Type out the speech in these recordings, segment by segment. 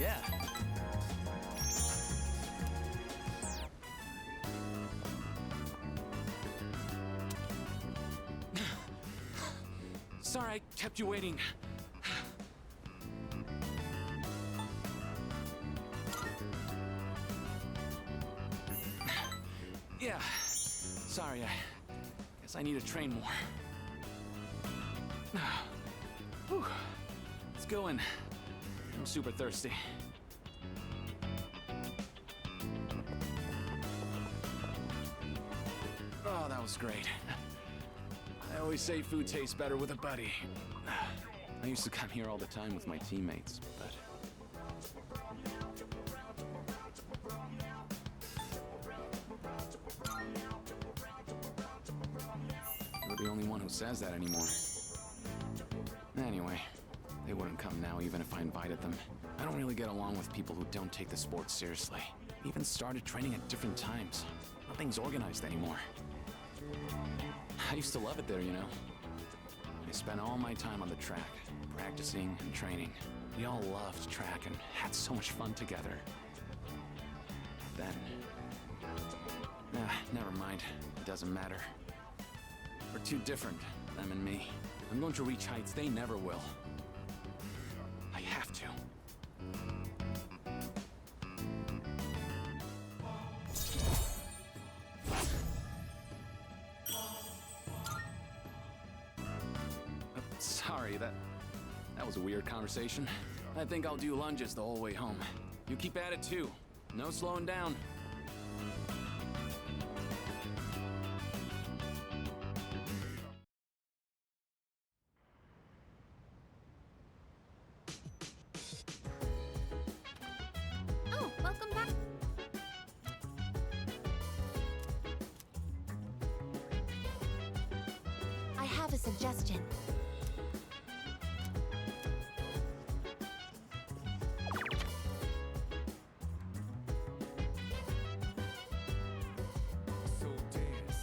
Yeah. Sorry I kept you waiting. Yeah. Sorry, I guess I need to train more. Whew. Let's go in. I'm super thirsty. Oh, that was great. I always say food tastes better with a buddy. I used to come here all the time with my teammates, but... You're the only one who says that anymore. Anyway, they wouldn't come now even if I invited them. I don't really get along with people who don't take the sport seriously. Even started training at different times. Nothing's organized anymore. I used to love it there, you know. I spent all my time on the track, practicing and training. We all loved track and had so much fun together. Then... never mind. It doesn't matter. We're too different, them and me. I'm going to reach heights they never will. I have to. Sorry, that was a weird conversation. I think I'll do lunges the whole way home. You keep at it too. No slowing down. Oh, welcome back. I have a suggestion. So dance,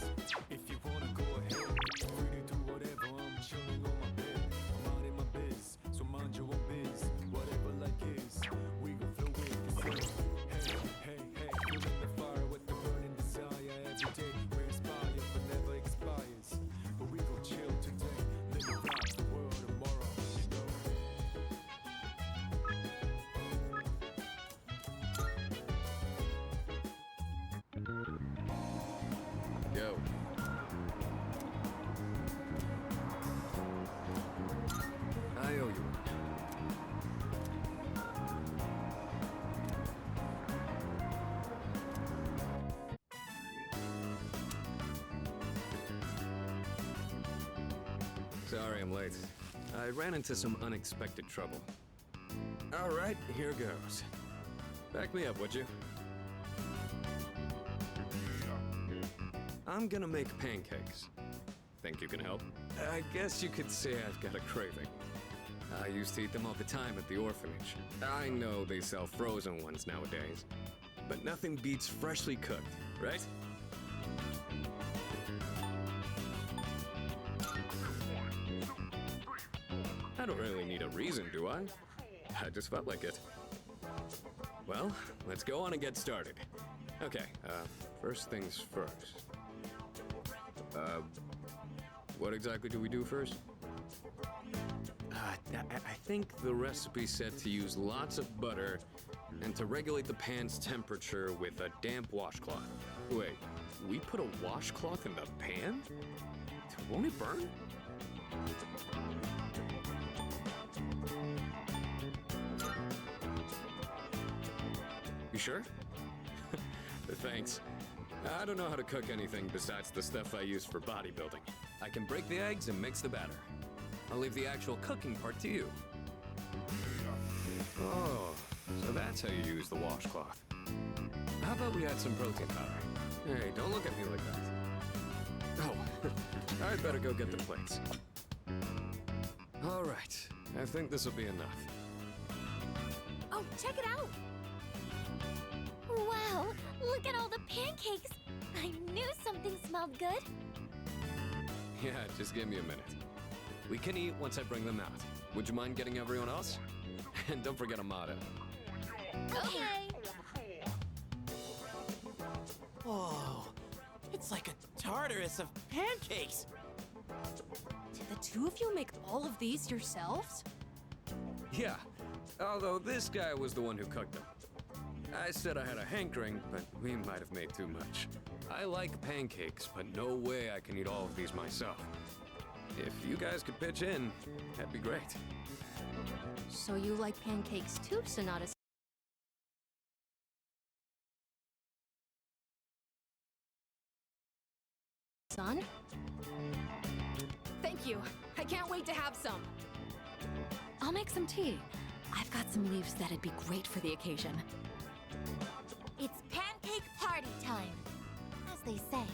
if you wanna go ahead. Free to do whatever, I'm chilling on my bed. I'm minding my biz, so mind your own biz. Whatever life is, we gon' flow with the flow. Hey, hey, hey, feeling the fire with the burning desire. Every day we inspire, but never expires. But we gon' chill today, let it rock the world tomorrow, you know. Go. I owe you one. Sorry I'm late. I ran into some unexpected trouble. All right, here goes. Back me up, would you? I'm gonna make pancakes. Think you can help? I guess you could say I've got a craving. I used to eat them all the time at the orphanage. I know they sell frozen ones nowadays, but nothing beats freshly cooked, right? I don't really need a reason, do I? I just felt like it. Well, let's go on and get started. Okay, first things first. What exactly do we do first? I think the recipe said to use lots of butter and to regulate the pan's temperature with a damp washcloth. Wait, we put a washcloth in the pan? Won't it burn? You sure? Thanks. I don't know how to cook anything besides the stuff I use for bodybuilding. I can break the eggs and mix the batter. I'll leave the actual cooking part to you. Oh, so that's how you use the washcloth. How about we add some protein powder? Hey, don't look at me like that. Oh, I'd better go get the plates. All right, I think this will be enough. Oh, check it out! Wow, look at all the pancakes! I knew something smelled good. Yeah, just give me a minute. We can eat once I bring them out. Would you mind getting everyone else? And don't forget Amada. Okay. Whoa, it's like a Tartarus of pancakes. Did the two of you make all of these yourselves? Yeah, although this guy was the one who cooked them. I said I had a hankering, but we might have made too much. I like pancakes, but no way I can eat all of these myself. If you guys could pitch in, that'd be great. So you like pancakes too, Sonata? Son? Thank you. I can't wait to have some. I'll make some tea. I've got some leaves that'd be great for the occasion. It's pancake party time, as they say.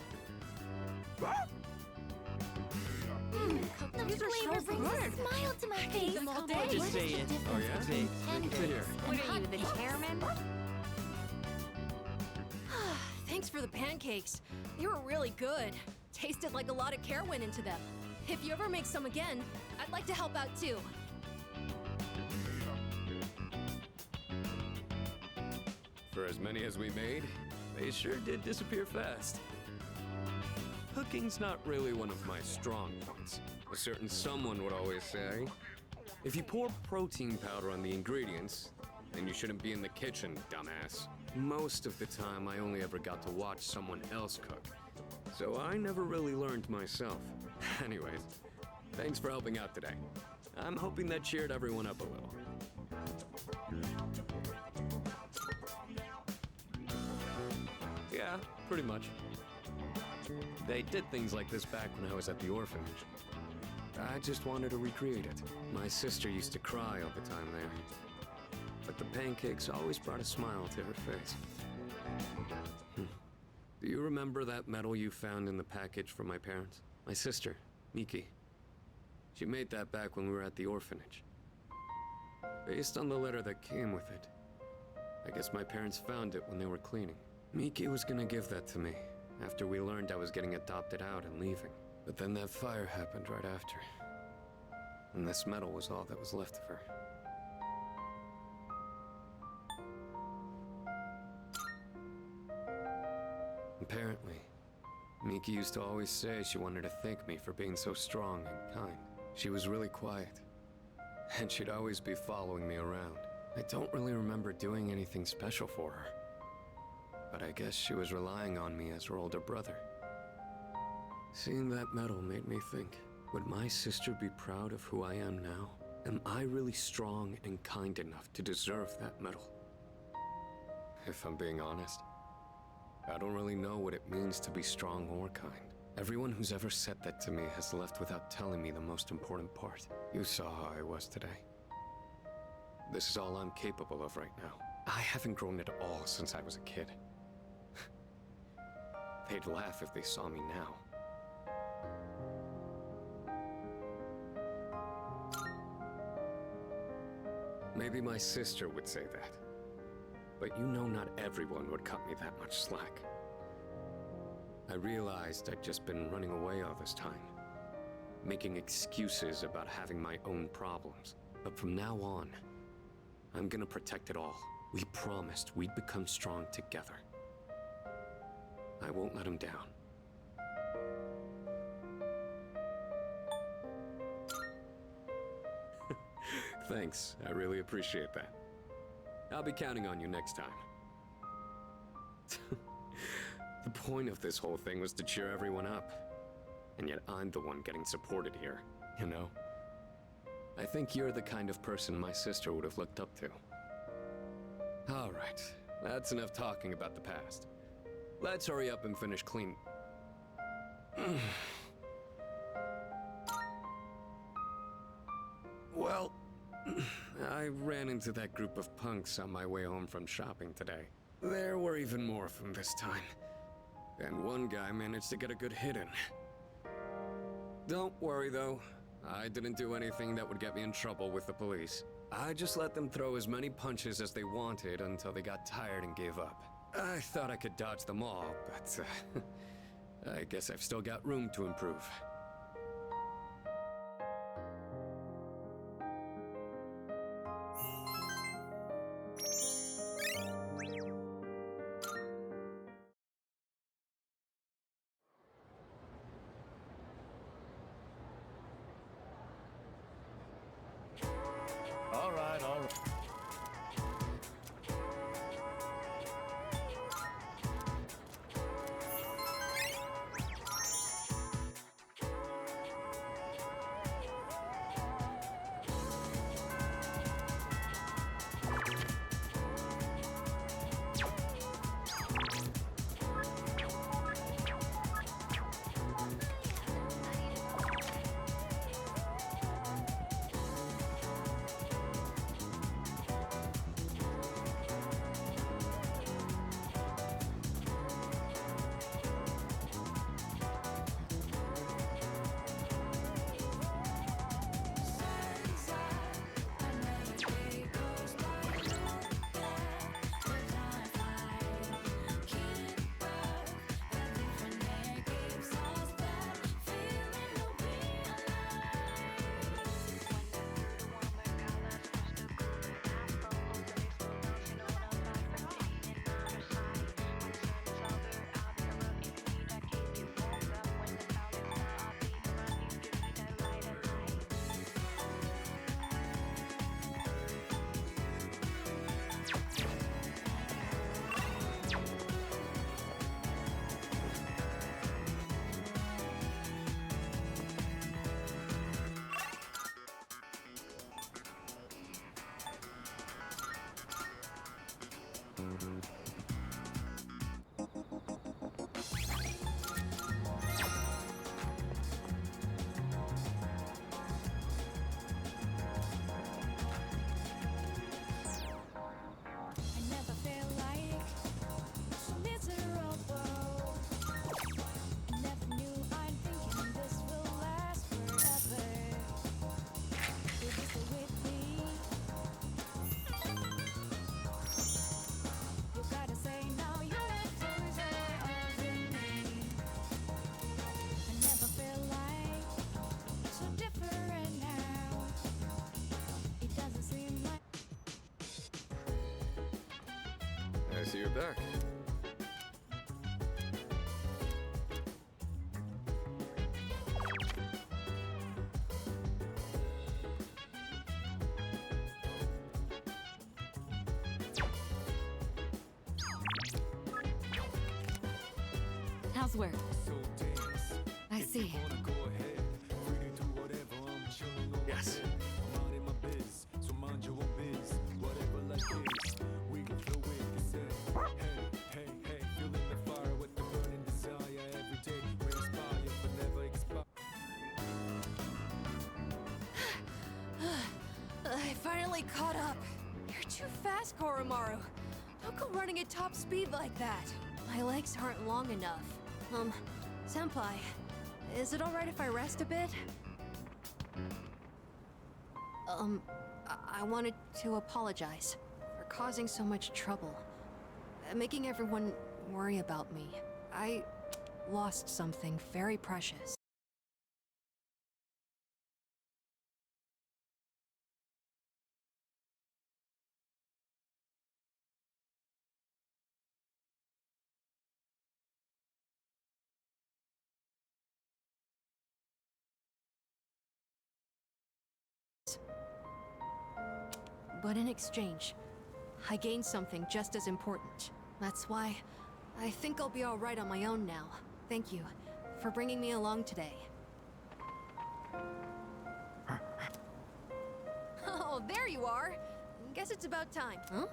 The These are so flavor brings good. a smile to my I face. eat them all day. What is Say the it. difference Oh, yeah? between Good to hear. pancakes What and are you, the hotcakes? chairman? Thanks for the pancakes. They were really good. Tasted like a lot of care went into them. If you ever make some again, I'd like to help out too. For as many as we made, they sure did disappear fast. Cooking's not really one of my strong points. A certain someone would always say, if you pour protein powder on the ingredients, then you shouldn't be in the kitchen, dumbass. Most of the time, I only ever got to watch someone else cook. So I never really learned myself. Anyways, thanks for helping out today. I'm hoping that cheered everyone up a little. Yeah, pretty much. They did things like this back when I was at the orphanage. I just wanted to recreate it. My sister used to cry all the time there. But the pancakes always brought a smile to her face. Do you remember that medal you found in the package from my parents? My sister, Miki. She made that back when we were at the orphanage. Based on the letter that came with it. I guess my parents found it when they were cleaning. Miki was gonna give that to me after we learned I was getting adopted out and leaving. But then that fire happened right after. And this medal was all that was left of her. Apparently, Miki used to always say she wanted to thank me for being so strong and kind. She was really quiet, and she'd always be following me around. I don't really remember doing anything special for her, but I guess she was relying on me as her older brother. Seeing that medal made me think, would my sister be proud of who I am now? Am I really strong and kind enough to deserve that medal? If I'm being honest, I don't really know what it means to be strong or kind. Everyone who's ever said that to me has left without telling me the most important part. You saw how I was today. This is all I'm capable of right now. I haven't grown at all since I was a kid. They'd laugh if they saw me now. Maybe my sister would say that. But you know not everyone would cut me that much slack. I realized I'd just been running away all this time, making excuses about having my own problems. But from now on, I'm gonna protect it all. We promised we'd become strong together. I won't let him down. Thanks, I really appreciate that. I'll be counting on you next time. The point of this whole thing was to cheer everyone up. And yet I'm the one getting supported here, you know? I think you're the kind of person my sister would have looked up to. All right, that's enough talking about the past. Let's hurry up and finish clean. Well, I ran into that group of punks on my way home from shopping today. There were even more of them this time. And one guy managed to get a good hit in. Don't worry though, I didn't do anything that would get me in trouble with the police. I just let them throw as many punches as they wanted until they got tired and gave up. I thought I could dodge them all, but I guess I've still got room to improve. I never feel like so miserable. I never knew I'm thinking this will last forever. Will you stay with me? You gotta say now you have to over me. I never feel like so different now. It doesn't seem like. I see you're back. How's work? So dance. I If you see. wanna go ahead, free to do whatever. I'm chilling on Yes. my bed. I'm minding my biz, so mind your own biz. Whatever life is, we can flow with this. Hey, hey, hey, feeling the fire with the burning desire every day. We inspire, but never expire. I finally caught up. You're too fast, Koromaru. Don't go running at top speed like that. My legs aren't long enough. Senpai, is it alright if I rest a bit? I wanted to apologize for causing so much trouble, making everyone worry about me. I lost something very precious. But in exchange, I gained something just as important. That's why I think I'll be alright on my own now. Thank you for bringing me along today. Oh, there you are! Guess it's about time, huh?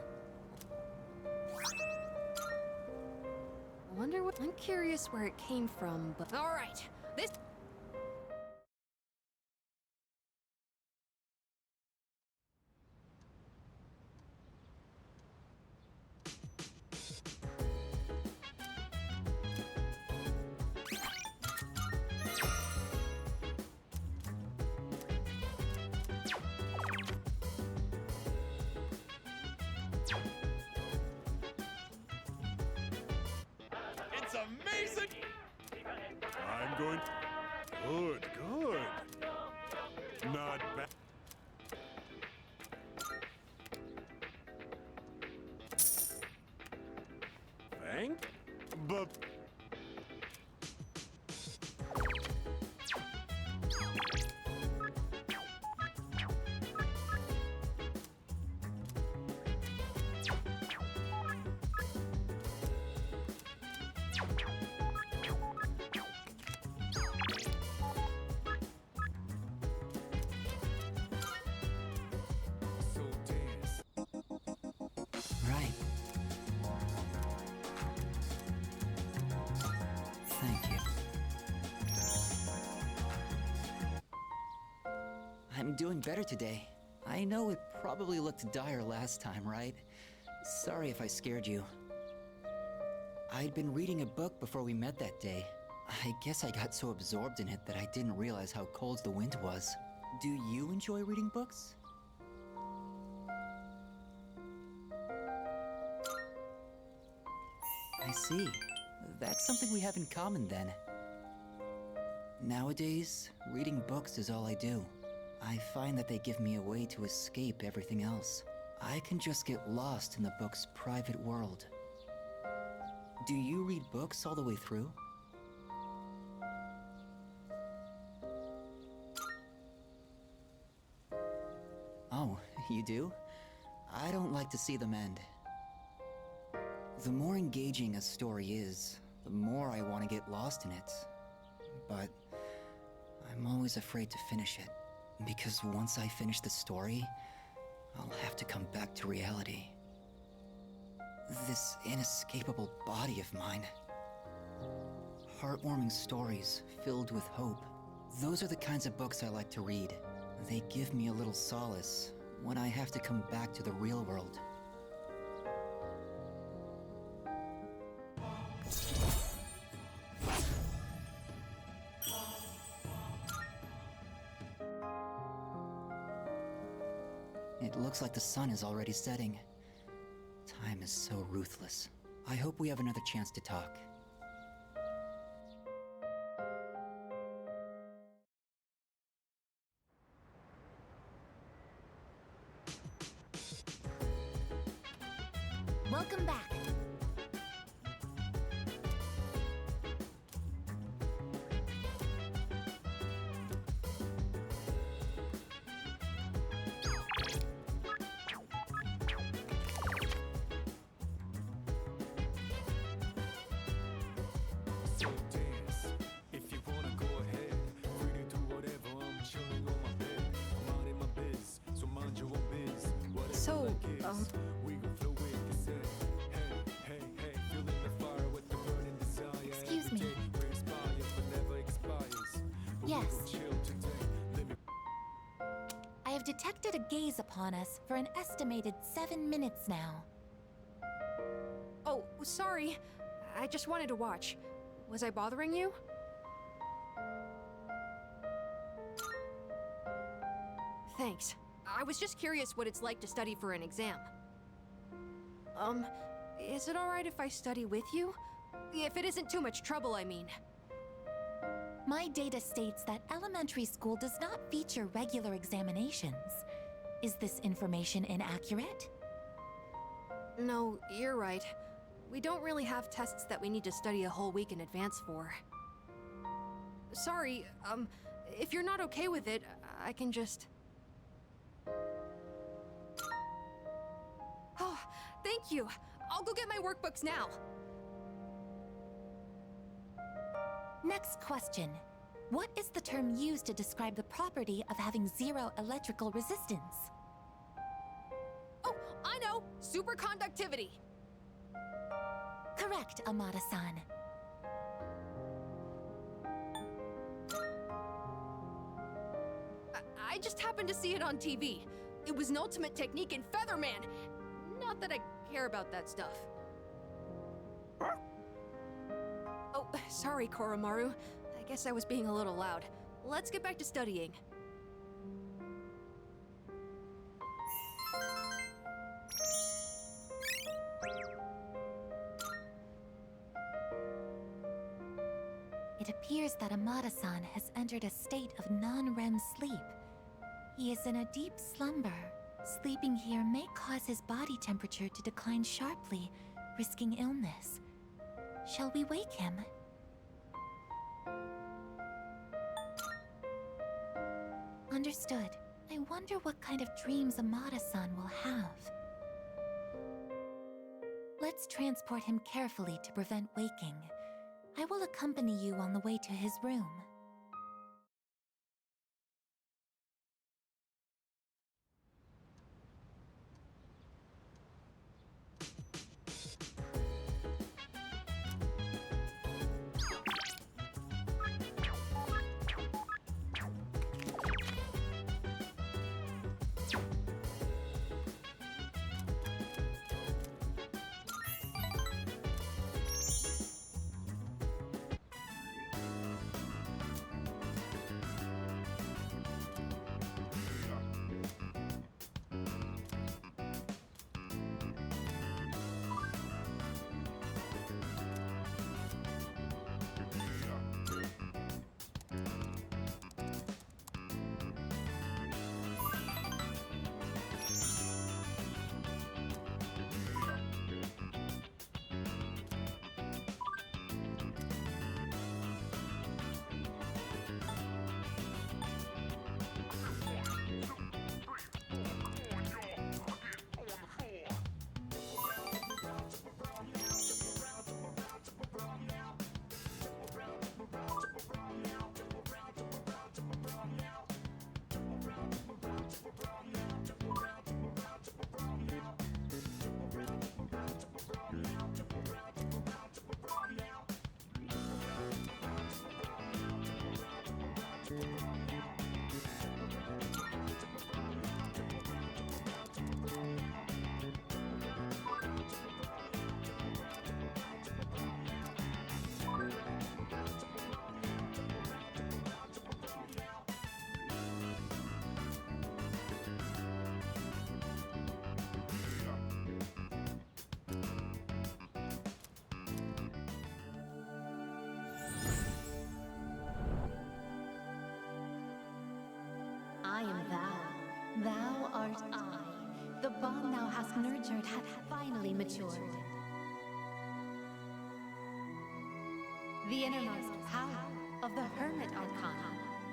I wonder what... I'm curious where it came from, but... Alright, this... It's amazing! I'm going. Good, good. Not bad. Thank. But. So dance. Right. Thank you. I'm doing better today. I know it probably looked dire last time, right? Sorry if I scared you. I'd been reading a book before we met that day. I guess I got so absorbed in it that I didn't realize how cold the wind was. Do you enjoy reading books? I see. That's something we have in common then. Nowadays, reading books is all I do. I find that they give me a way to escape everything else. I can just get lost in the book's private world. Do you read books all the way through? Oh, you do? I don't like to see them end. The more engaging a story is, the more I want to get lost in it. But I'm always afraid to finish it, because once I finish the story, I'll have to come back to reality. this inescapable body of mine. Heartwarming stories filled with hope. Those are the kinds of books I like to read. They give me a little solace when I have to come back to the real world. It looks like the sun is already setting. Time is so ruthless. I hope we have another chance to talk. Welcome back. So dance. If you wanna go ahead, free to do whatever. I'm chilling on my bed. I'm out in my biz, so mind your own biz. Whatever So, like is, we gon' flow with the set. Hey, hey, hey, feeling the fire with the burning desire. Excuse Every me. day transpires but never expires. But Yes. we gon' chill today. Let me I have detected a gaze upon us for an estimated 7 minutes now. Oh, sorry. I just wanted to watch. Was I bothering you? Thanks. I was just curious what it's like to study for an exam. Is it alright if I study with you? If it isn't too much trouble, I mean. My data states that elementary school does not feature regular examinations. Is this information inaccurate? No, you're right. We don't really have tests that we need to study a whole week in advance for. Sorry, if you're not okay with it, I can just... Oh, thank you! I'll go get my workbooks now! Next question. What is the term used to describe the property of having zero electrical resistance? Oh, I know! Superconductivity! Correct, Amada-san. I just happened to see it on TV. It was an ultimate technique in Featherman! Not that I care about that stuff. Oh, sorry, Koromaru. I guess I was being a little loud. Let's get back to studying. It appears that Amada-san has entered a state of non-REM sleep. He is in a deep slumber. Sleeping here may cause his body temperature to decline sharply, risking illness. Shall we wake him? Understood. I wonder what kind of dreams Amada-san will have. Let's transport him carefully to prevent waking. I will accompany you on the way to his room. heart eye. The bond thou hast nurtured hath finally matured. The innermost power of the Hermit Arcana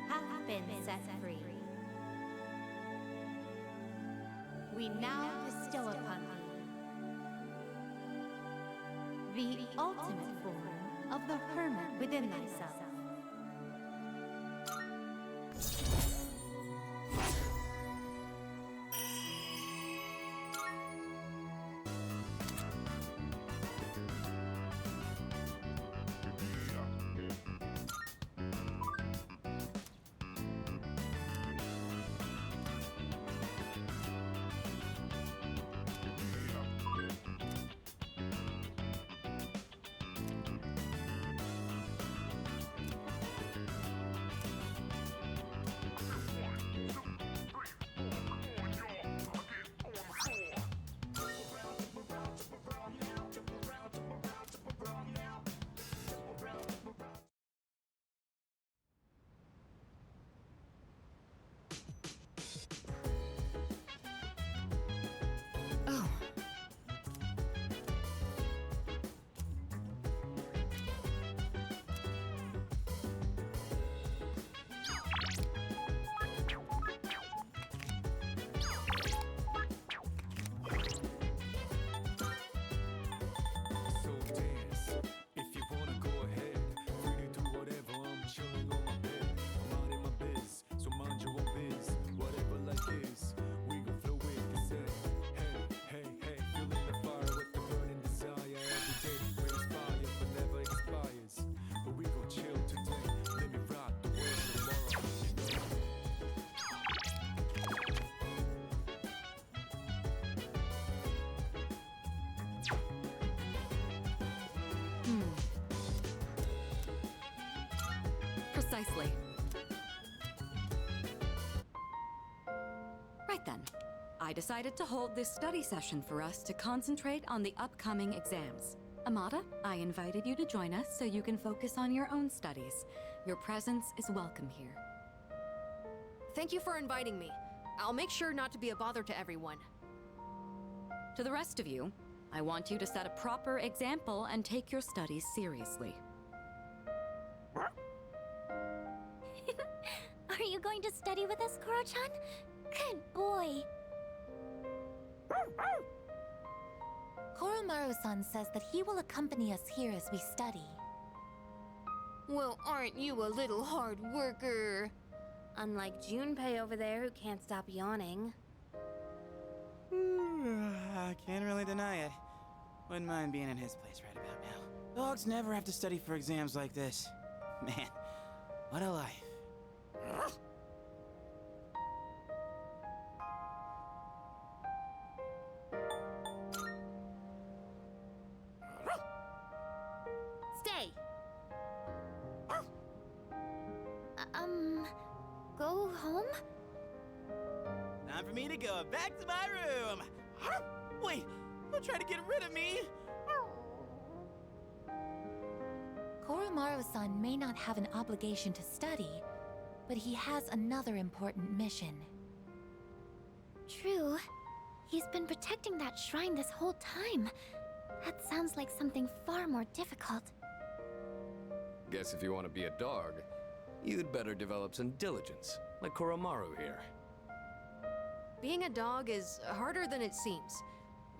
hath been set free. We now bestow upon thee the ultimate form of the Hermit within thyself. Oh. So dance, if you wanna go ahead. Free to do whatever, I'm chilling on my bed. I'm out in my biz, so mind your own biz. Whatever life is, we gon' flow with the set. Hey, feeling the fire with the burning desire. Every day we inspire, but never expires. But we gon' chill today, let me rock the world tomorrow. Precisely. Right then. I decided to hold this study session for us to concentrate on the upcoming exams. Amada, I invited you to join us so you can focus on your own studies. Your presence is welcome here. Thank you for inviting me. I'll make sure not to be a bother to everyone. To the rest of you, I want you to set a proper example and take your studies seriously. Are you going to study with us, Koro-chan? Good boy. Koromaru-san says that he will accompany us here as we study. Well, aren't you a little hard worker? Unlike Junpei over there who can't stop yawning. I can't really deny it. Wouldn't mind being in his place right about now. Dogs never have to study for exams like this. Man, what a life. Stay! Go home? Time for me to go back to my room. Wait, don't try to get rid of me. Koromaru-san may not have an obligation to study, but he has another important mission. True. He's been protecting that shrine this whole time. That sounds like something far more difficult. Guess if you want to be a dog, you'd better develop some diligence, like Koromaru here. Being a dog is harder than it seems.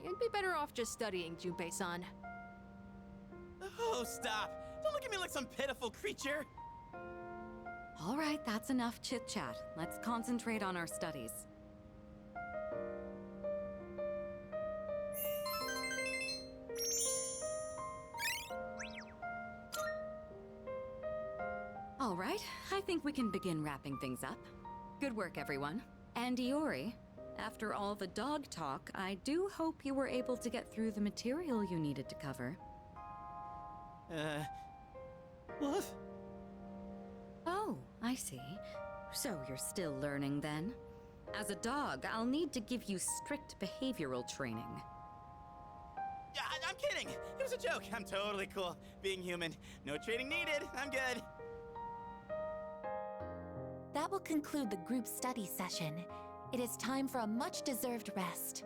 You'd be better off just studying, Junpei-san. Oh, stop. Don't look at me like some pitiful creature. All right, that's enough chit-chat. Let's concentrate on our studies. All right, I think we can begin wrapping things up. Good work, everyone. And Iori, after all the dog talk, I do hope you were able to get through the material you needed to cover. What? Oh, I see. So you're still learning then? As a dog, I'll need to give you strict behavioral training. Yeah, I'm kidding. It was a joke. I'm totally cool. Being human. No training needed. I'm good. That will conclude the group study session. It is time for a much-deserved rest.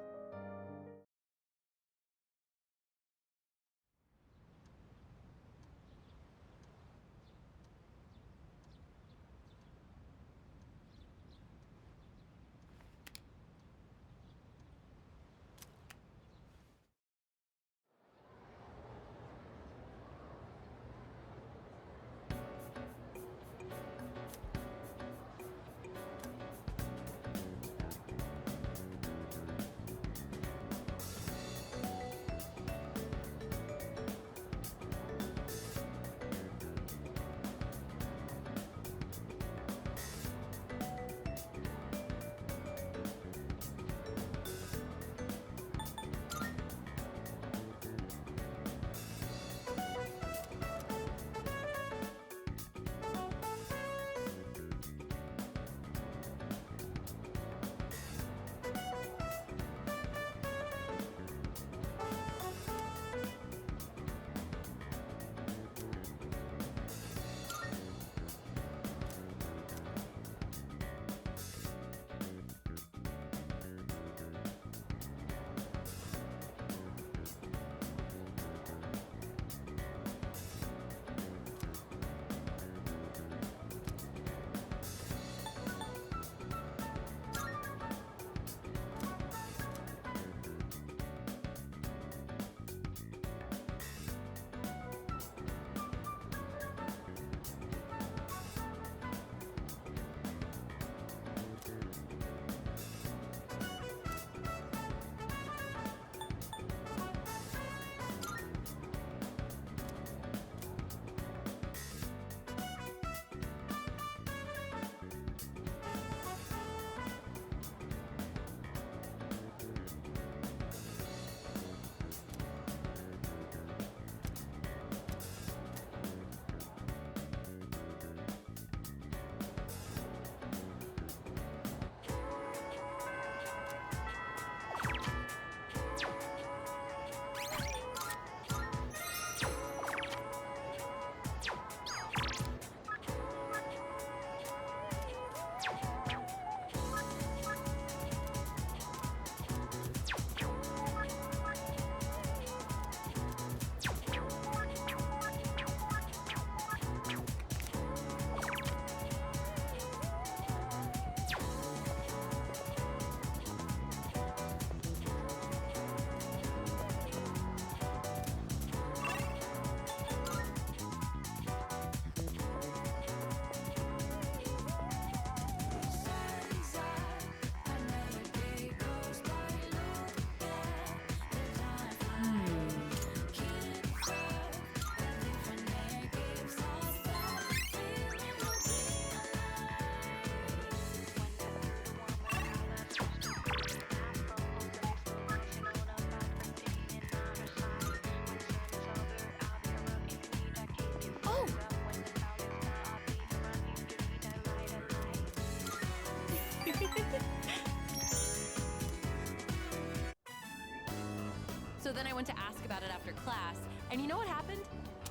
So then I went to ask about it after class, and you know what happened?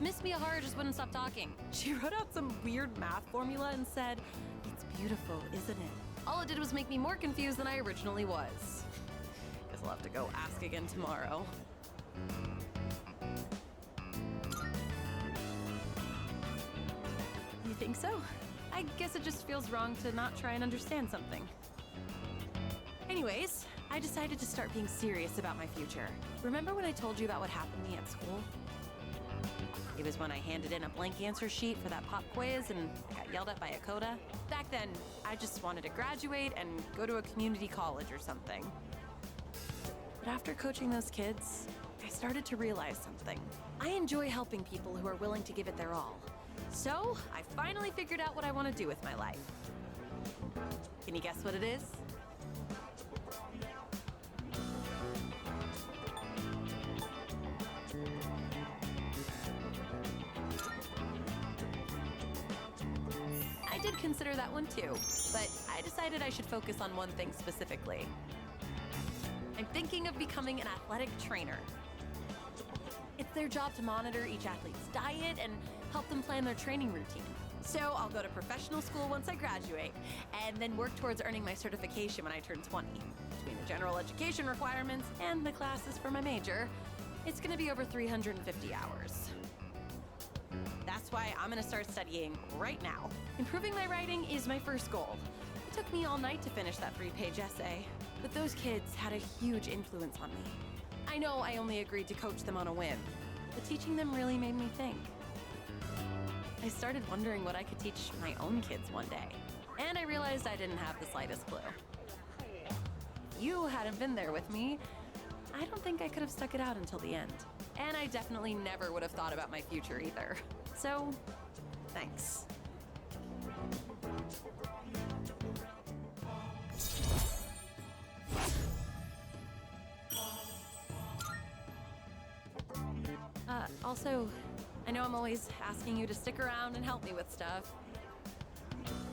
Miss Miyahara just wouldn't stop talking. She wrote out some weird math formula and said, "It's beautiful, isn't it?" All it did was make me more confused than I originally was. Guess I'll have to go ask again tomorrow. You think so? I guess it just feels wrong to not try and understand something. Anyways, I decided to start being serious about my future. Remember when I told you about what happened to me at school? It was when I handed in a blank answer sheet for that pop quiz and got yelled at by a coda. Back then, I just wanted to graduate and go to a community college or something. But after coaching those kids, I started to realize something. I enjoy helping people who are willing to give it their all. So, I finally figured out what I want to do with my life. Can you guess what it is? I did consider that one too, but I decided I should focus on one thing specifically. I'm thinking of becoming an athletic trainer. It's their job to monitor each athlete's diet and help them plan their training routine. So I'll go to professional school once I graduate, and then work towards earning my certification when I turn 20. Between the general education requirements and the classes for my major, it's gonna be over 350 hours. That's why I'm gonna start studying right now. Improving my writing is my first goal. It took me all night to finish that 3-page essay, but those kids had a huge influence on me. I know I only agreed to coach them on a whim, but teaching them really made me think. I started wondering what I could teach my own kids one day, and I realized I didn't have the slightest clue. If you hadn't been there with me, I don't think I could have stuck it out until the end. And I definitely never would have thought about my future either. So, thanks. Also, I know I'm always asking you to stick around and help me with stuff.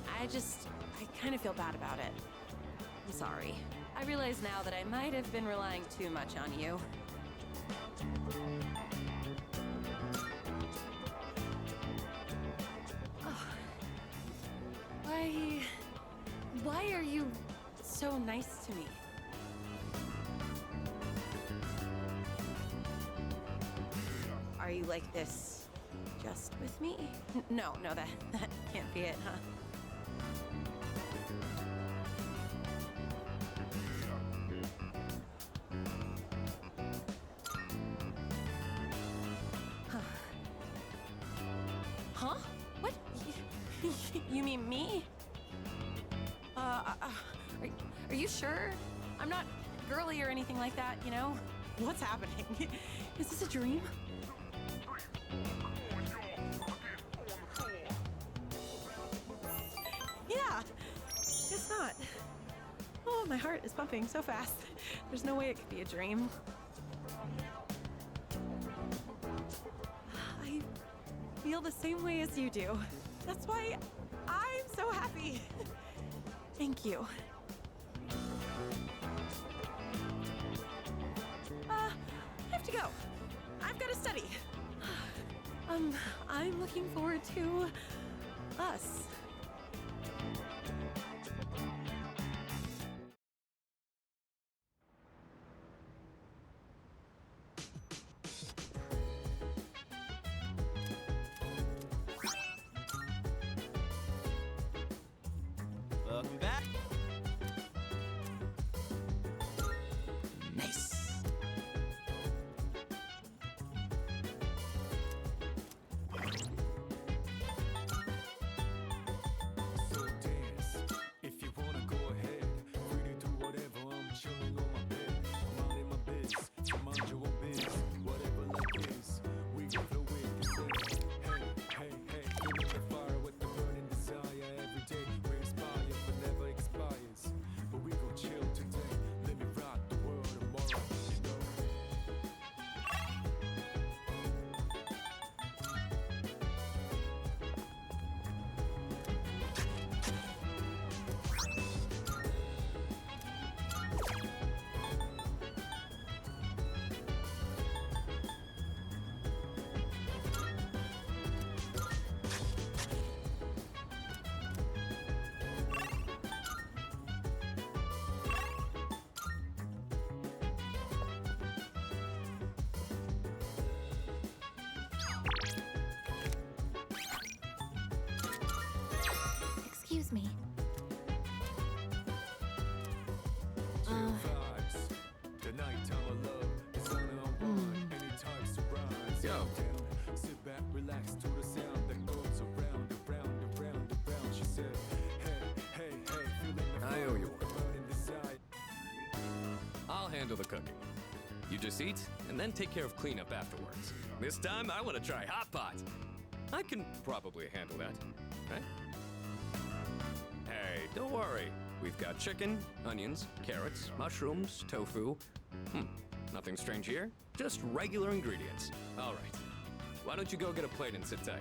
I kind of feel bad about it. I'm sorry. I realize now that I might have been relying too much on you. Oh. Why are you so nice to me? Are you like this just with me? No, that can't be it, huh? Huh? What? You mean me? Are you sure? I'm not girly or anything like that, you know? What's happening? Is this a dream? Yeah, guess not. Oh, my heart is pumping so fast. There's no way it could be a dream. I feel the same way as you do. That's why I'm so happy. Thank you. I have to go. I've got to study. I'm looking forward to us. Welcome back. Nice. So dance, if you wanna go ahead. Free to do whatever, I'm chilling on my bed. I'm minding my biz, so mind your own biz. Whatever life is, we can flow with this. Hey, feeling the fire with the burning desire every day. We inspire, but never expires. But we gon' chill today. Let me rock the world tomorrow, you know. Excuse me. Chill vibes. The nighttime of love is on and on. Any type surprise. Yo. Down. Sit back, relax to the sound that goes around, around, around, around. She said, hey, feeling the I owe you fire, burning desire. I'll handle the cooking. You just eat, and then take care of cleanup afterwards. This time, I want to try hot pot. I can probably handle that, right? Hey, don't worry. We've got chicken, onions, carrots, mushrooms, tofu. Nothing strange here. Just regular ingredients. All right. Why don't you go get a plate and sit tight?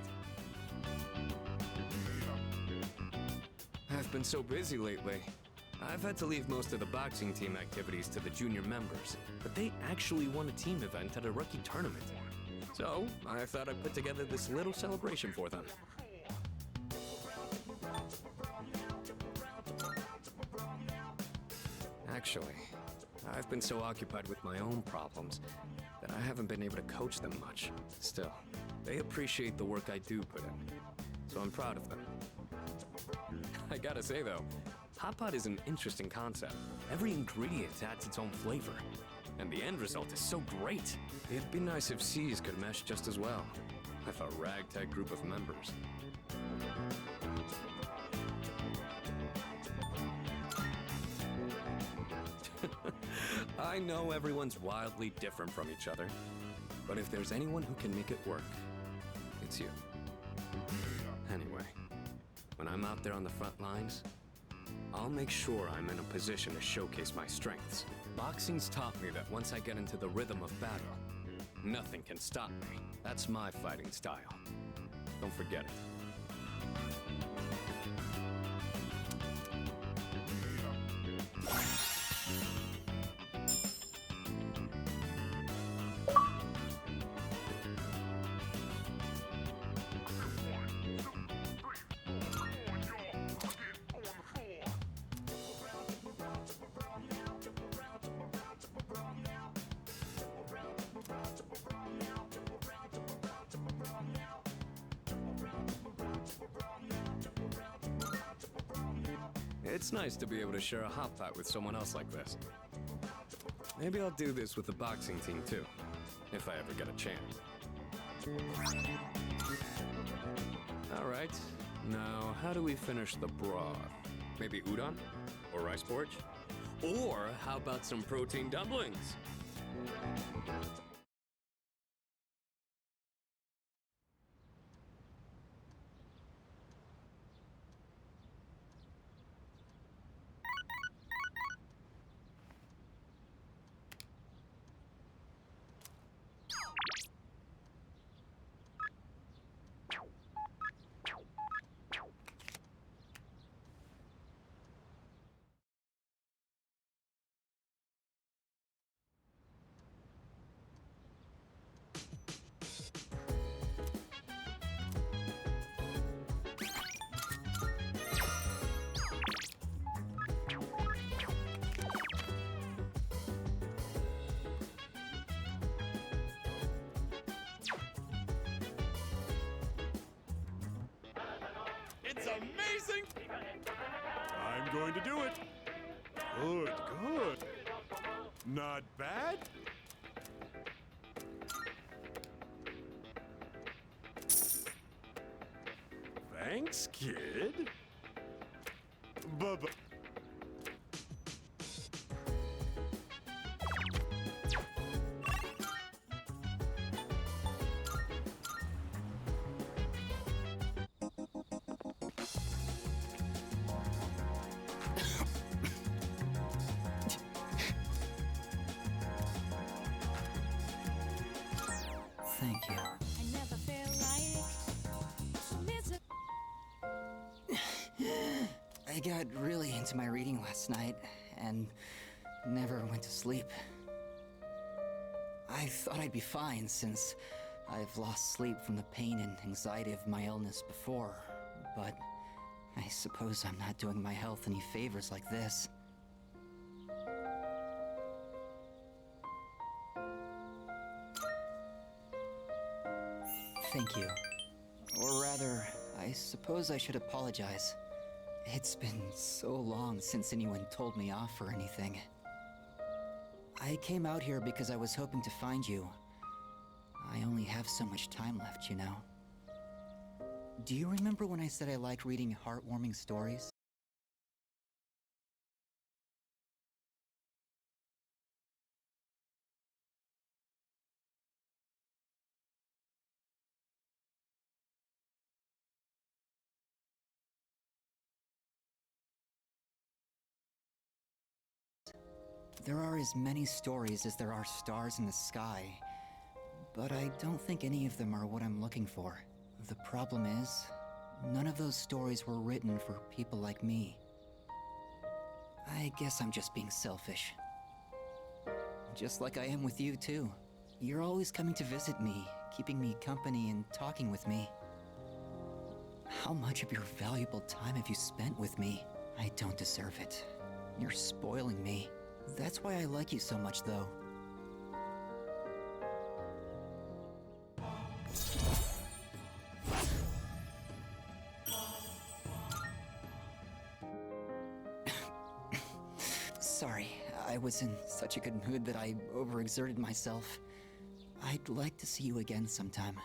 I've been so busy lately. I've had to leave most of the boxing team activities to the junior members, but they actually won a team event at a rookie tournament. So, I thought I'd put together this little celebration for them. Actually, I've been so occupied with my own problems that I haven't been able to coach them much. Still, they appreciate the work I do put in, so I'm proud of them. I gotta say though, Hot Pot is an interesting concept. Every ingredient adds its own flavor, and the end result is so great. It'd be nice if C's could mesh just as well, with a ragtag group of members. I know everyone's wildly different from each other, but if there's anyone who can make it work, it's you. Anyway, when I'm out there on the front lines, I'll make sure I'm in a position to showcase my strengths. Boxing's taught me that once I get into the rhythm of battle, nothing can stop me. That's my fighting style. Don't forget it. It's nice to be able to share a hot pot with someone else like this. Maybe I'll do this with the boxing team too, if I ever get a chance. All right, now how do we finish the broth? Maybe udon? Or rice porridge? Or how about some protein dumplings? It's amazing! I'm going to do it. Good, good. Not bad? Thanks, kid. Bubba. Thank you. I never feel like I got really into my reading last night and never went to sleep. I thought I'd be fine since I've lost sleep from the pain and anxiety of my illness before, but I suppose I'm not doing my health any favors like this. Thank you. Or rather, I suppose I should apologize. It's been so long since anyone told me off or anything. I came out here because I was hoping to find you. I only have so much time left, you know. Do you remember when I said I like reading heartwarming stories? There are as many stories as there are stars in the sky, but I don't think any of them are what I'm looking for. The problem is, none of those stories were written for people like me. I guess I'm just being selfish. Just like I am with you, too. You're always coming to visit me, keeping me company and talking with me. How much of your valuable time have you spent with me? I don't deserve it. You're spoiling me. That's why I like you so much, though. Sorry, I was in such a good mood that I overexerted myself. I'd like to see you again sometime.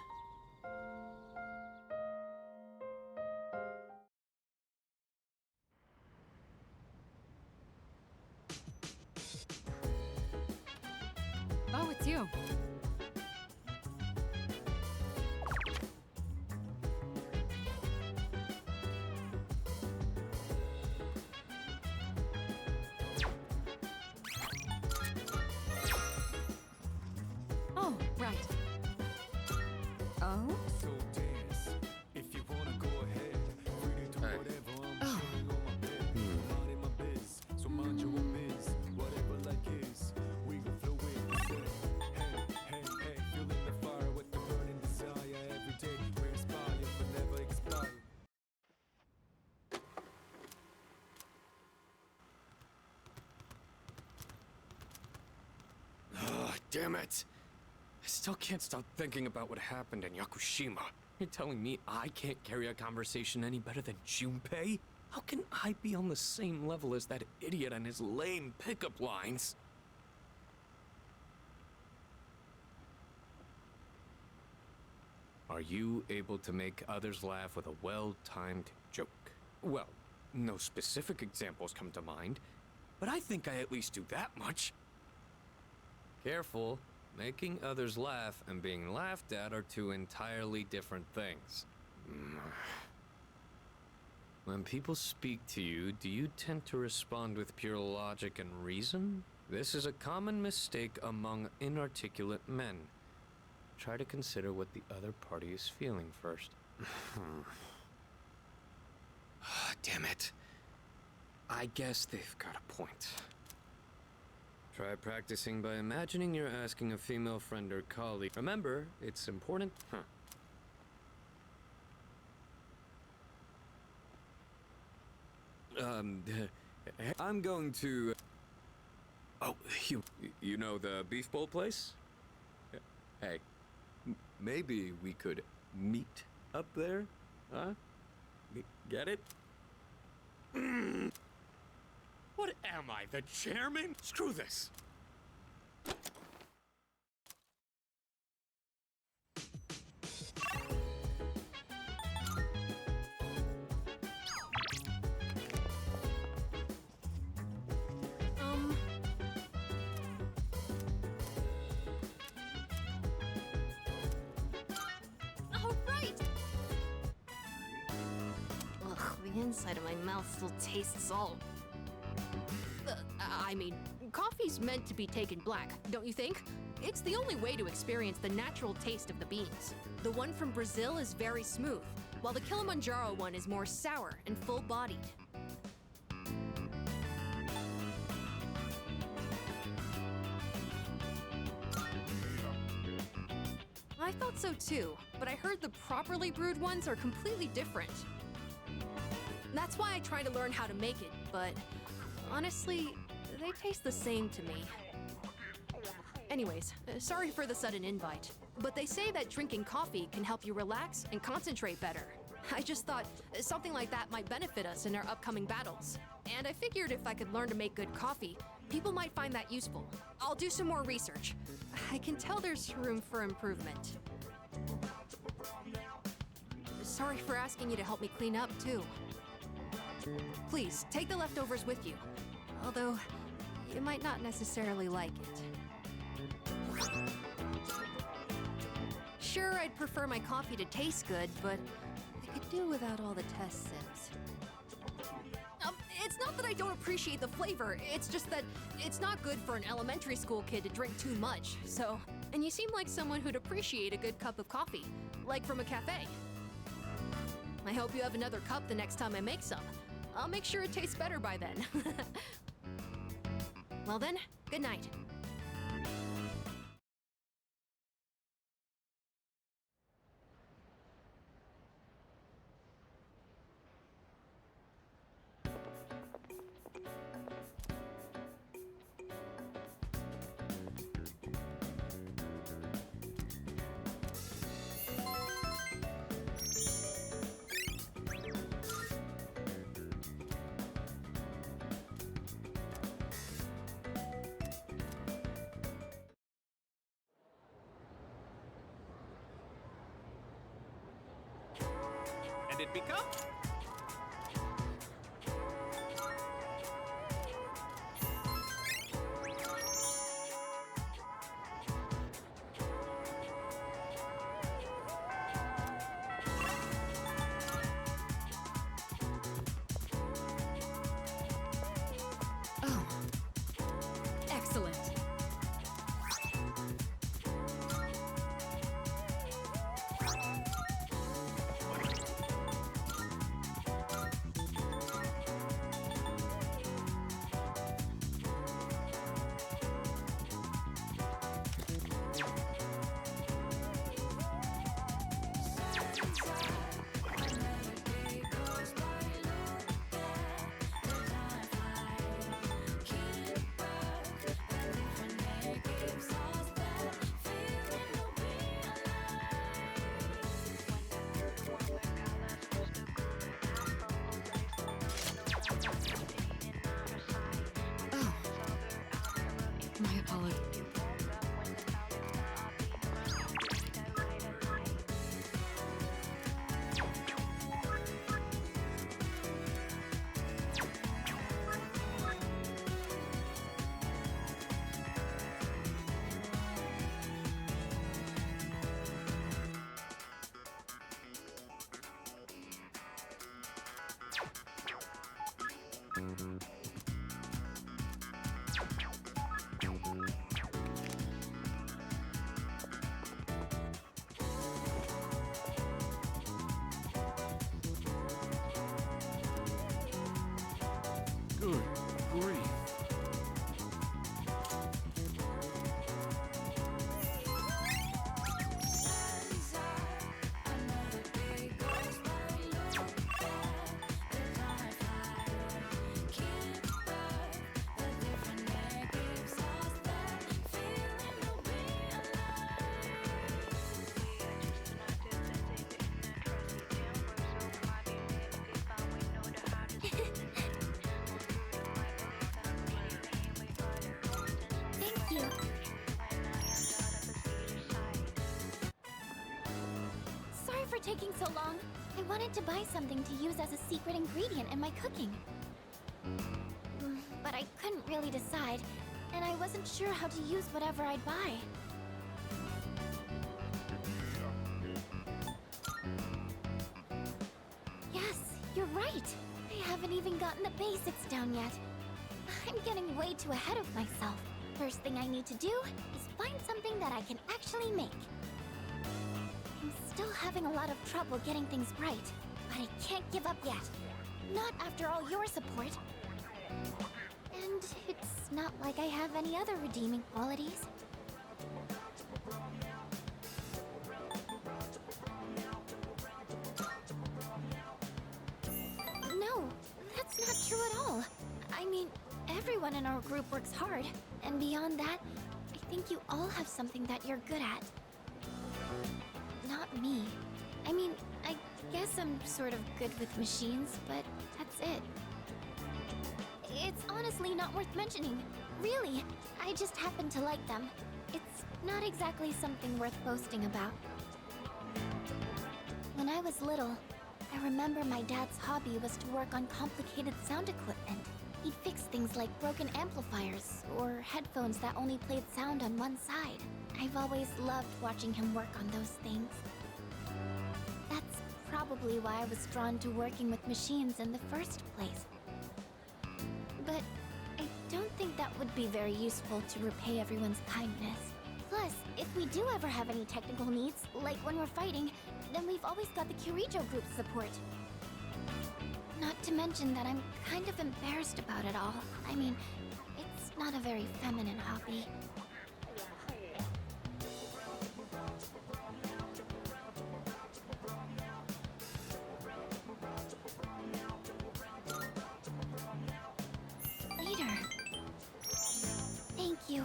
Oh, it's you. Oh, right. Oh? So dance. If you wanna go ahead, free to do Hey. whatever. I'm chilling on my bed. Minding my biz, so mind your own biz. Whatever like is, we gon' flow with it. Hey, hey, hey, feeling the fire with the burning desire every day. We inspire, but never expire. Damn it! I still can't stop thinking about what happened in Yakushima. You're telling me I can't carry a conversation any better than Junpei? How can I be on the same level as that idiot and his lame pickup lines? Are you able to make others laugh with a well-timed joke? Well, no specific examples come to mind, but I think I at least do that much. Careful. Making others laugh and being laughed at are two entirely different things. When people speak to you, do you tend to respond with pure logic and reason? This is a common mistake among inarticulate men. Try to consider what the other party is feeling first. Damn it. I guess they've got a point. Try practicing by imagining you're asking a female friend or colleague. Remember, it's important. I'm going to... Oh, you know the beef bowl place? Hey, maybe we could meet up there? Huh? Get it? What am I, the chairman? Screw this! All right! Ugh, the inside of my mouth still tastes salt. I mean, coffee's meant to be taken black, don't you think? It's the only way to experience the natural taste of the beans. The one from Brazil is very smooth, while the Kilimanjaro one is more sour and full-bodied. I thought so too, but I heard the properly brewed ones are completely different. That's why I try to learn how to make it, but honestly, they taste the same to me. Anyways, sorry for the sudden invite, but they say that drinking coffee can help you relax and concentrate better. I just thought something like that might benefit us in our upcoming battles. And I figured if I could learn to make good coffee, people might find that useful. I'll do some more research. I can tell there's room for improvement. Sorry for asking you to help me clean up, too. Please, take the leftovers with you. Although, you might not necessarily like it. Sure, I'd prefer my coffee to taste good, but I could do without all the test sips. It's not that I don't appreciate the flavor, it's just that it's not good for an elementary school kid to drink too much, so... And you seem like someone who'd appreciate a good cup of coffee, like from a cafe. I hope you have another cup the next time I make some. I'll make sure it tastes better by then. Well then, good night. it become? Oh. Excellent. Oh. My apologies. Good grief. Thank you. Sorry for taking so long. I wanted to buy something to use as a secret ingredient in my cooking. But I couldn't really decide, and I wasn't sure how to use whatever I'd buy. Yes, you're right. I haven't even gotten the basics down yet. I'm getting way too ahead of myself. First thing I need to do is find something that I can actually make. I'm still having a lot of trouble getting things right, but I can't give up yet. Not after all your support. And it's not like I have any other redeeming qualities. No, that's not true at all. I mean, everyone in our group works hard, and beyond that, I think you all have something that you're good at. Not me. I mean, I guess I'm sort of good with machines, but that's it. It's honestly not worth mentioning. Really, I just happen to like them. It's not exactly something worth boasting about. When I was little, I remember my dad's hobby was to work on complicated sound equipment. He'd fix things like broken amplifiers or headphones that only played sound on one side. I've always loved watching him work on those things. That's probably why I was drawn to working with machines in the first place. But I don't think that would be very useful to repay everyone's kindness. Plus, if we do ever have any technical needs, like when we're fighting, then we've always got the Kirijo group's support. Not to mention that I'm kind of embarrassed about it all. I mean, it's not a very feminine hobby. Later. Thank you.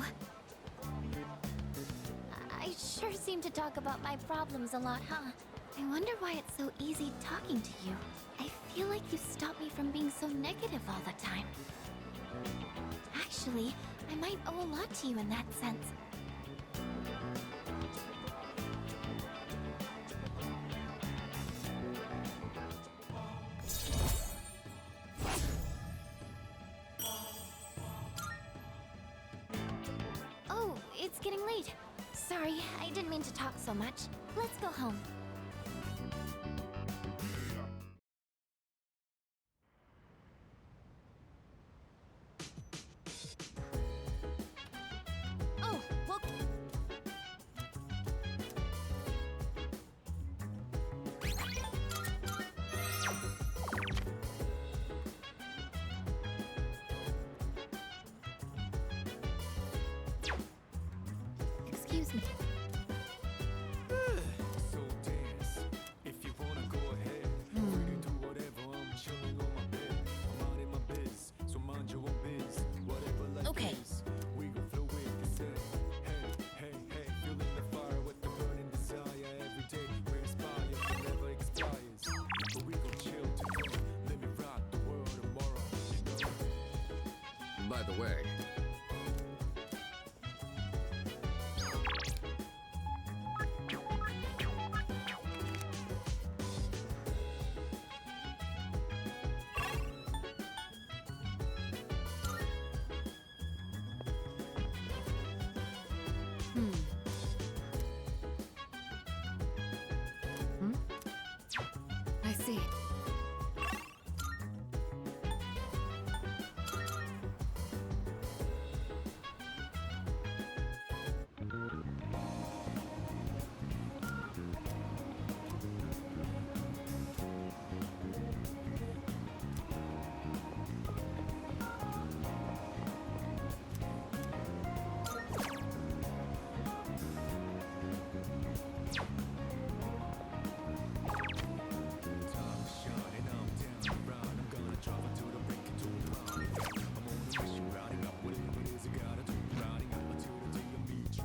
I sure seem to talk about my problems a lot, huh? I wonder why it's so easy talking to you. I feel like you stop me from being so negative all the time. Actually, I might owe a lot to you in that sense. getting late. Sorry, I didn't mean to talk so much. Let's go home. Oh, well. Excuse me. So dance. If you wanna go ahead, free to do whatever. I'm chilling on my bed. I'm out in my biz, so mind your own biz. Whatever life Okay. is, we gon' flow with the set. Hey, hey, hey, feeling the fire with the burning desire every day. We inspire, never expires. But we gon' chill today. Let me rock the world tomorrow. You know? By the way, I see. Time is shining, I'm down and round. I'm gonna drive until the break of dawn. I'm on a mission, riding up whatever it is I gotta do. Riding up until the day I meet you.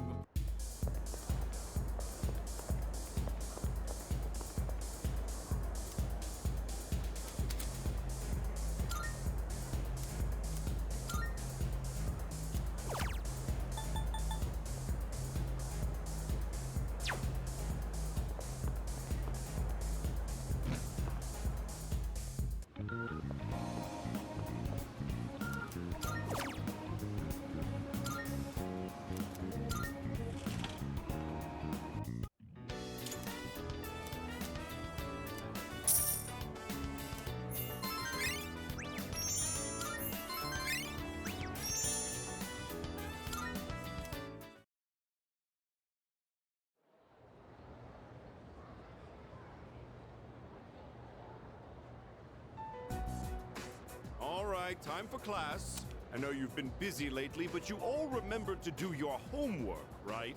All right, time for class. I know you've been busy lately, but you all remembered to do your homework, right?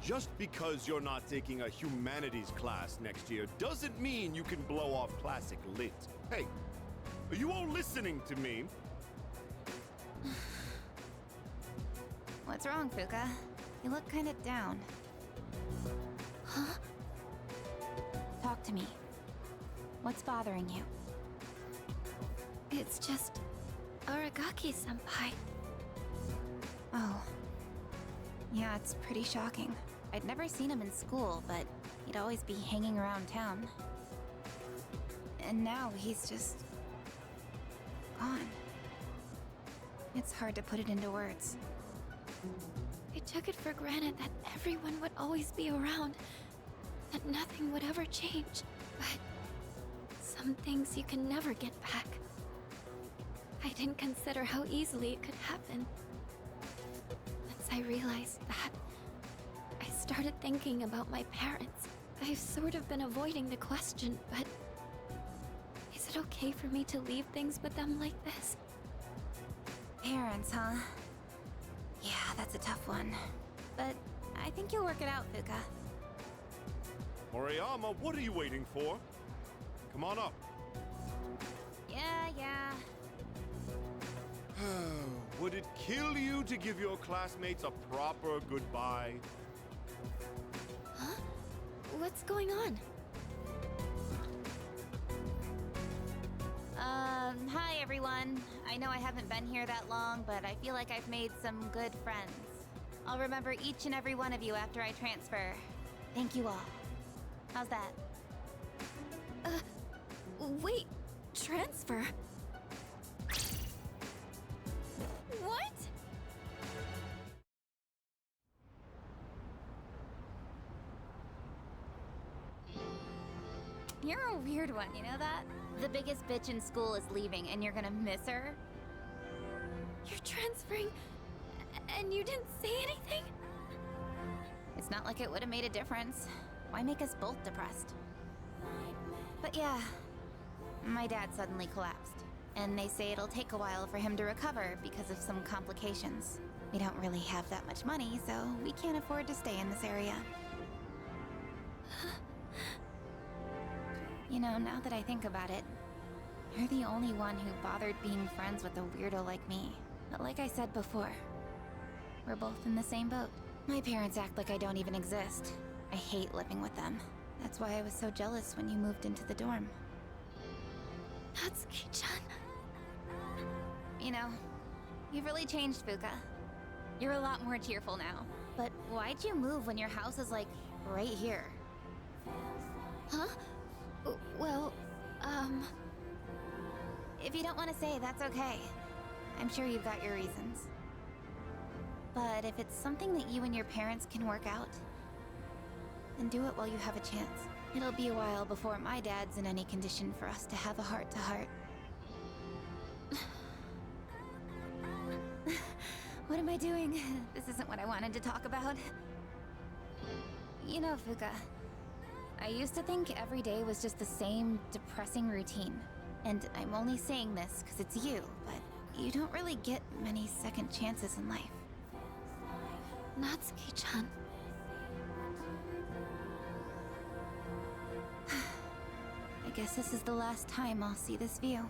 Just because you're not taking a humanities class next year doesn't mean you can blow off classic lit. Hey, are you all listening to me? What's wrong, Fuka? You look kind of down. Huh? Talk to me. What's bothering you? It's just Aragaki-senpai. Oh. Yeah, it's pretty shocking. I'd never seen him in school, but he'd always be hanging around town. And now he's just... gone. It's hard to put it into words. I took it for granted that everyone would always be around, that nothing would ever change. But some things you can never get back. I didn't consider how easily it could happen. Once I realized that, I started thinking about my parents. I've sort of been avoiding the question, but is it okay for me to leave things with them like this? Parents, huh? Yeah, that's a tough one. But I think you'll work it out, Fuka. Moriyama, what are you waiting for? Come on up. Yeah. Would it kill you to give your classmates a proper goodbye? Huh? What's going on? Hi everyone. I know I haven't been here that long, but I feel like I've made some good friends. I'll remember each and every one of you after I transfer. Thank you all. How's that? Wait, transfer? What? You're a weird one, you know that? The biggest bitch in school is leaving and you're gonna miss her? You're transferring, and you didn't say anything? It's not like it would have made a difference. Why make us both depressed? But yeah, my dad suddenly collapsed. And they say it'll take a while for him to recover because of some complications. We don't really have that much money, so we can't afford to stay in this area. You know, now that I think about it, you're the only one who bothered being friends with a weirdo like me. But like I said before, we're both in the same boat. My parents act like I don't even exist. I hate living with them. That's why I was so jealous when you moved into the dorm. Natsuki-chan. You know, you've really changed, Fuka. You're a lot more cheerful now. But why'd you move when your house is, like, right here? Huh? Well, If you don't want to say, that's okay. I'm sure you've got your reasons. But if it's something that you and your parents can work out, then do it while you have a chance. It'll be a while before my dad's in any condition for us to have a heart-to-heart. What am I doing? This isn't what I wanted to talk about. You know, Fuka, I used to think every day was just the same depressing routine. And I'm only saying this because it's you, but you don't really get many second chances in life. Natsuki-chan. I guess this is the last time I'll see this view.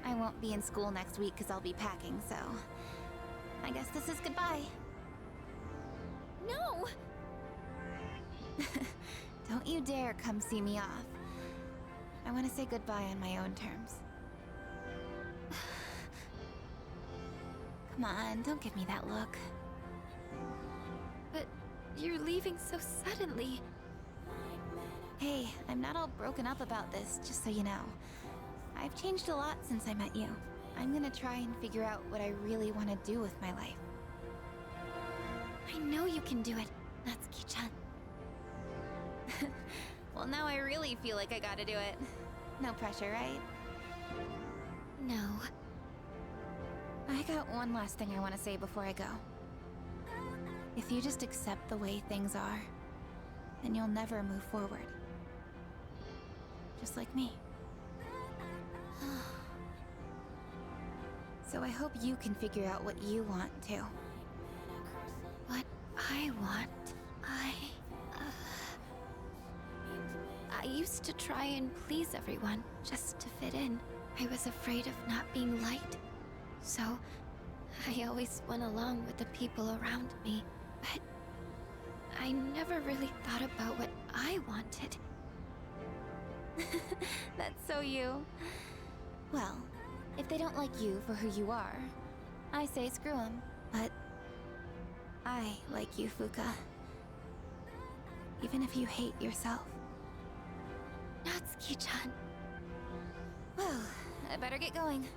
I won't be in school next week because I'll be packing, so I guess this is goodbye. No! Don't you dare come see me off. I want to say goodbye on my own terms. Come on, don't give me that look. But you're leaving so suddenly. Hey, I'm not all broken up about this, just so you know. I've changed a lot since I met you. I'm gonna try and figure out what I really want to do with my life. I know you can do it, Natsuki-chan. Well, now I really feel like I gotta do it. No pressure, right? No. I got one last thing I want to say before I go. If you just accept the way things are, then you'll never move forward. Just like me. So I hope you can figure out what you want, too. What I want, I used to try and please everyone, just to fit in. I was afraid of not being liked. So, I always went along with the people around me. But I never really thought about what I wanted. That's so you. Well, if they don't like you for who you are, I say screw them. But I like you, Fuka. Even if you hate yourself. Natsuki-chan. Well, I better get going.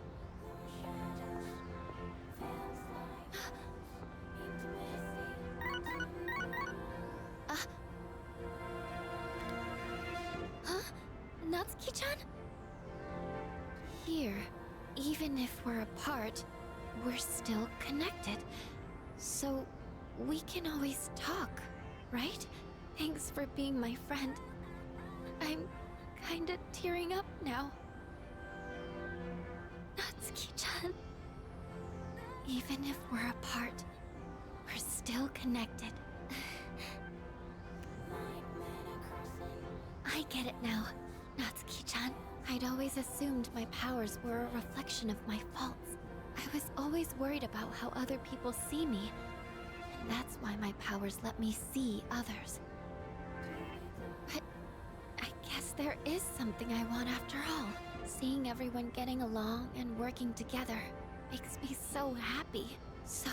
Huh? Natsuki-chan? Here, even if we're apart, we're still connected. So, we can always talk, right? Thanks for being my friend. I'm kinda tearing up now. Natsuki-chan. Even if we're apart, we're still connected. I get it now, Natsuki-chan. I'd always assumed my powers were a reflection of my faults. I was always worried about how other people see me. And that's why my powers let me see others. But I guess there is something I want after all. Seeing everyone getting along and working together makes me so happy. So,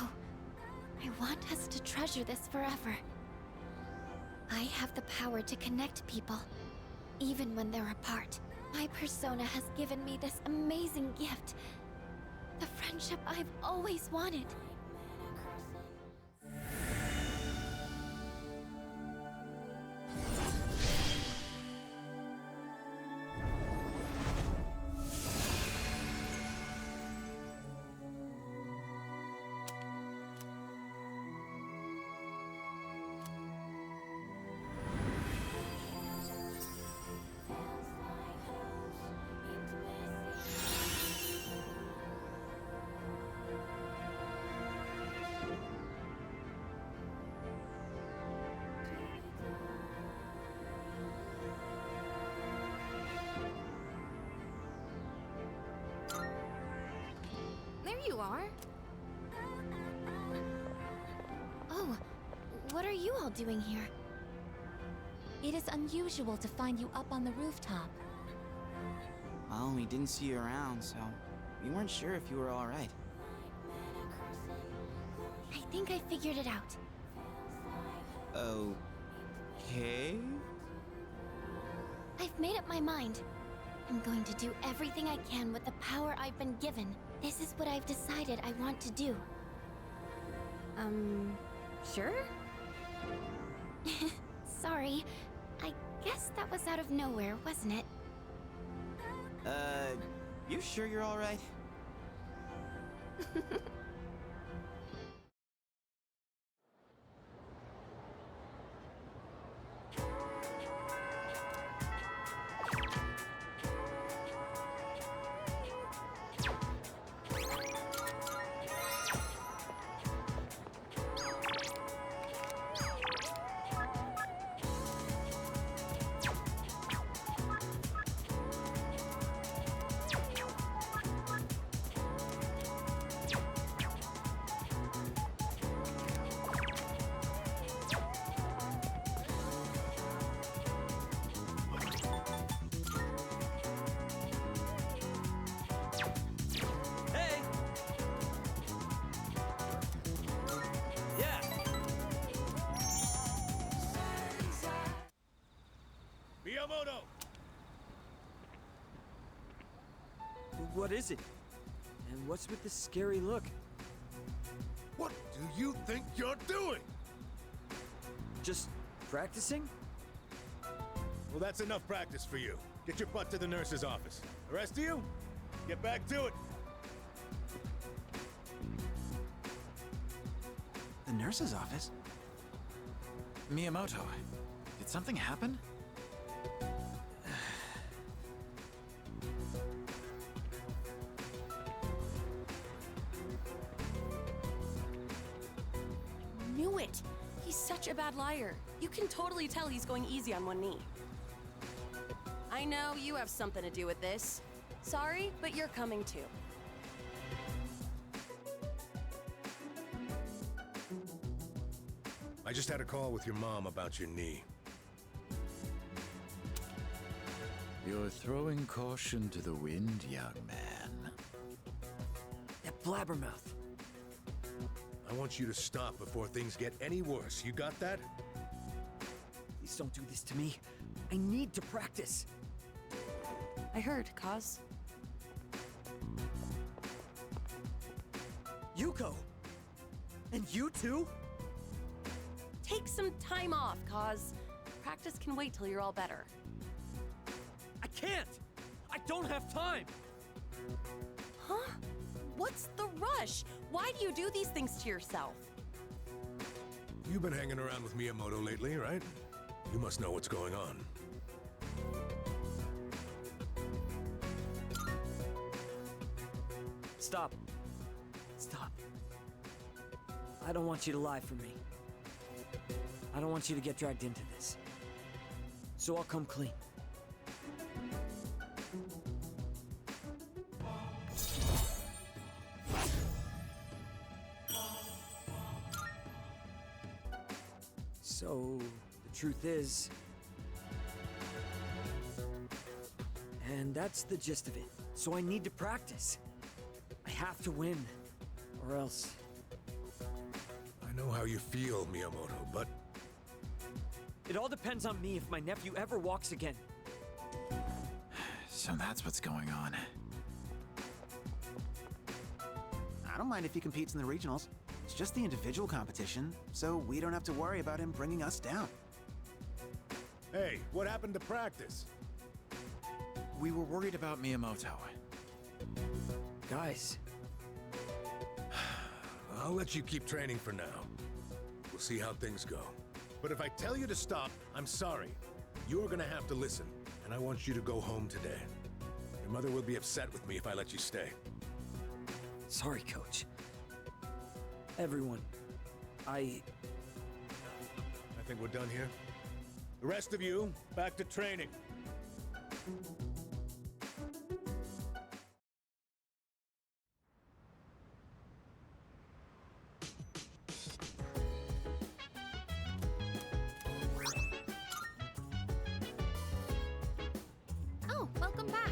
I want us to treasure this forever. I have the power to connect people, even when they're apart. My persona has given me this amazing gift. The friendship I've always wanted. there you are. Oh, what are you all doing here? It is unusual to find you up on the rooftop. Well, we didn't see you around, so we weren't sure if you were all right. I think I figured it out. Okay? I've made up my mind. I'm going to do everything I can with the power I've been given. This is what I've decided I want to do. Sure? Sorry. I guess that was out of nowhere, wasn't it? You sure you're all right? Hey! Yeah! Miyamoto! What is it? And what's with this scary look? What do you think you're doing? Just practicing? Well, that's enough practice for you. Get your butt to the nurse's office. The rest of you, get back to it. The nurse's office? Miyamoto, did something happen? Knew it! He's such a bad liar. You can totally tell he's going easy on one knee. I know you have something to do with this. Sorry, but you're coming too. I just had a call with your mom about your knee. You're throwing caution to the wind, young man. That blabbermouth. I want you to stop before things get any worse. You got that? Please don't do this to me. I need to practice. I heard, Kaz. Yuko! And you too? Take some time off, Kaz. Practice can wait till you're all better. I can't! I don't have time! Huh? What's the rush? Why do you do these things to yourself? You've been hanging around with Miyamoto lately, right? You must know what's going on. Stop. Stop. I don't want you to lie for me. I don't want you to get dragged into this. So I'll come clean. So, the truth is... And that's the gist of it. So I need to practice. I have to win, or else... I know how you feel, Miyamoto, but... It all depends on me if my nephew ever walks again. So that's what's going on. I don't mind if he competes in the regionals. It's just the individual competition, so we don't have to worry about him bringing us down. Hey, what happened to practice? We were worried about Miyamoto. Guys. I'll let you keep training for now. We'll see how things go. But if I tell you to stop, I'm sorry. You're gonna have to listen, and I want you to go home today. Your mother will be upset with me if I let you stay. Sorry, Coach. Everyone. I think we're done here. The rest of you, back to training. Welcome back.